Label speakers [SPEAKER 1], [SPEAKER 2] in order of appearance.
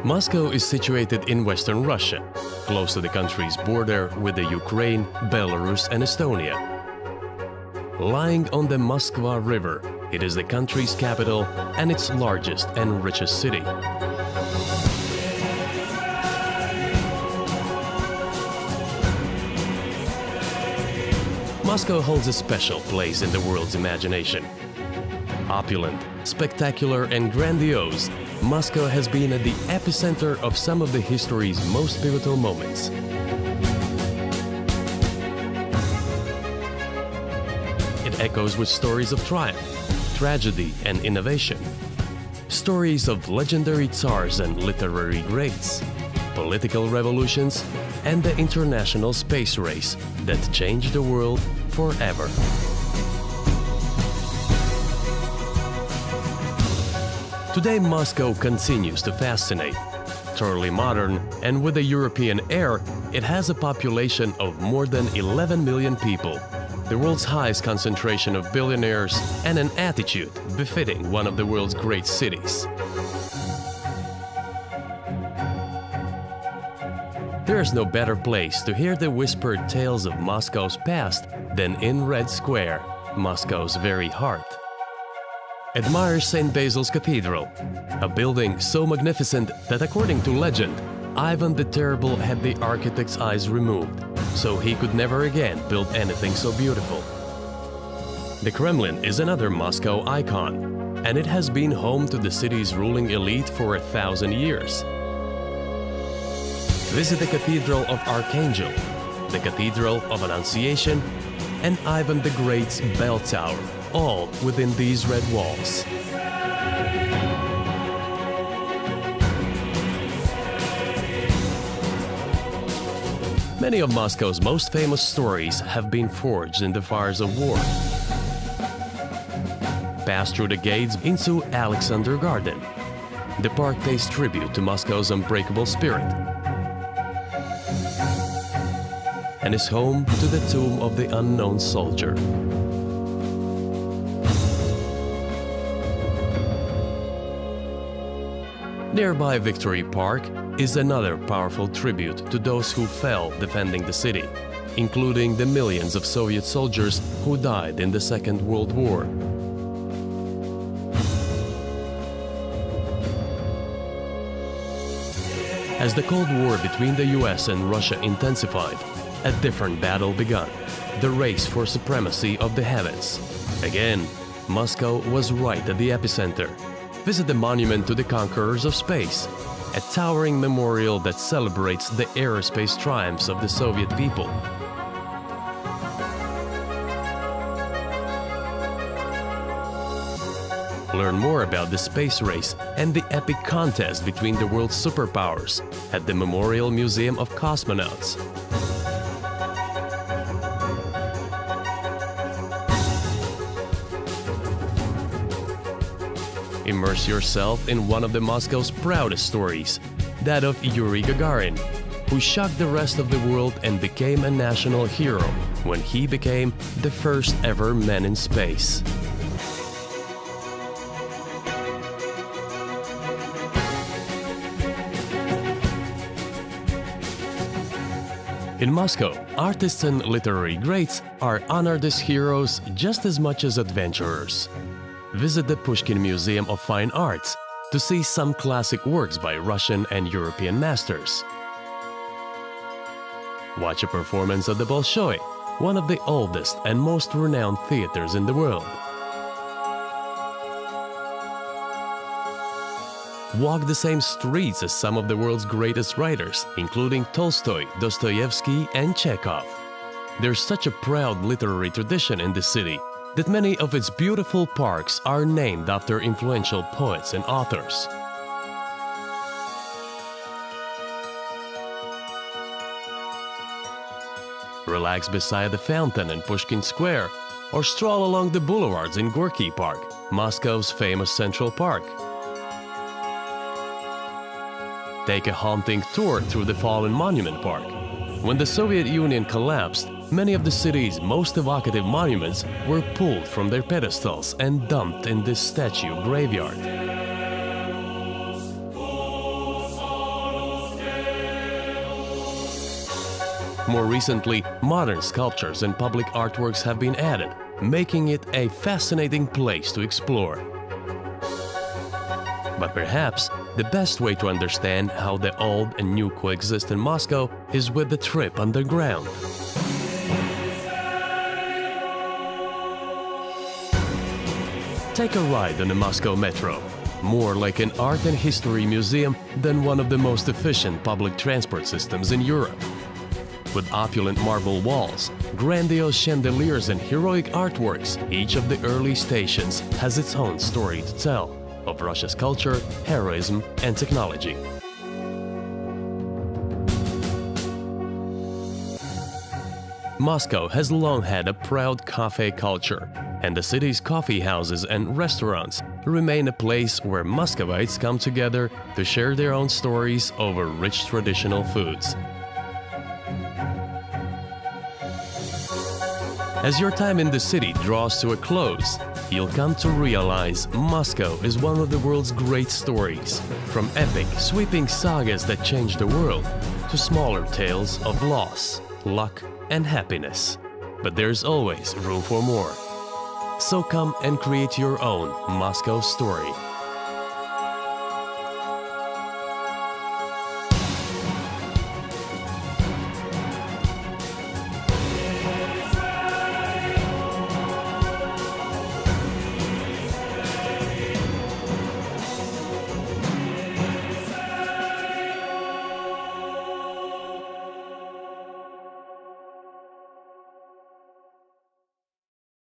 [SPEAKER 1] Moscow is situated in western Russia, close to the country's border with the Ukraine, Belarus and Estonia. Lying on the Moskva River, it is the country's capital and its largest and richest city. Moscow holds a special place in the world's imagination. Opulent, spectacular and grandiose, Moscow has been at the epicenter of some of the history's most pivotal moments. It echoes with stories of triumph, tragedy and innovation. Stories of legendary tsars and literary greats, political revolutions, and the international space race that changed the world forever. Today, Moscow continues to fascinate. Thoroughly modern and with a European air, it has a population of more than 11 million people, the world's highest concentration of billionaires, and an attitude befitting one of the world's great cities. There is no better place to hear the whispered tales of Moscow's past than in Red Square, Moscow's very heart. Admire St. Basil's Cathedral, a building so magnificent that, according to legend, Ivan the Terrible had the architect's eyes removed, so he could never again build anything so beautiful. The Kremlin is another Moscow icon, and it has been home to the city's ruling elite for 1,000 years. Visit the Cathedral of Archangel, the Cathedral of Annunciation, and Ivan the Great's Bell Tower, all within these red walls. Many of Moscow's most famous stories have been forged in the fires of war. Pass through the gates into Alexander Garden. The park pays tribute to Moscow's unbreakable spirit and is home to the tomb of the unknown soldier. Nearby Victory Park is another powerful tribute to those who fell defending the city, including the millions of Soviet soldiers who died in the Second World War. As the Cold War between the US and Russia intensified, a different battle began, the race for supremacy of the heavens. Again, Moscow was right at the epicenter. Visit the Monument to the Conquerors of Space, a towering memorial that celebrates the aerospace triumphs of the Soviet people. Learn more about the space race and the epic contest between the world's superpowers at the Memorial Museum of Cosmonauts. Immerse yourself in one of the Moscow's proudest stories, that of Yuri Gagarin, who shocked the rest of the world and became a national hero when he became the first ever man in space. In Moscow, artists and literary greats are honored as heroes just as much as adventurers. Visit the Pushkin Museum of Fine Arts to see some classic works by Russian and European masters. Watch a performance at the Bolshoi, one of the oldest and most renowned theaters in the world. Walk the same streets as some of the world's greatest writers, including Tolstoy, Dostoevsky, and Chekhov. There's such a proud literary tradition in the city that many of its beautiful parks are named after influential poets and authors. Relax beside the fountain in Pushkin Square, or stroll along the boulevards in Gorky Park, Moscow's famous Central Park. Take a haunting tour through the fallen Monument Park. When the Soviet Union collapsed, many of the city's most evocative monuments were pulled from their pedestals and dumped in this statue graveyard. More recently, modern sculptures and public artworks have been added, making it a fascinating place to explore. But perhaps the best way to understand how the old and new coexist in Moscow is with the trip underground. Take a ride on the Moscow Metro, more like an art and history museum than one of the most efficient public transport systems in Europe. With opulent marble walls, grandiose chandeliers and heroic artworks, each of the early stations has its own story to tell of Russia's culture, heroism and technology. Moscow has long had a proud cafe culture, and the city's coffee houses and restaurants remain a place where Muscovites come together to share their own stories over rich traditional foods. As your time in the city draws to a close, you'll come to realize Moscow is one of the world's great stories, from epic, sweeping sagas that changed the world to smaller tales of loss, luck, and happiness. But there's always room for more. So come and create your own Moscow story.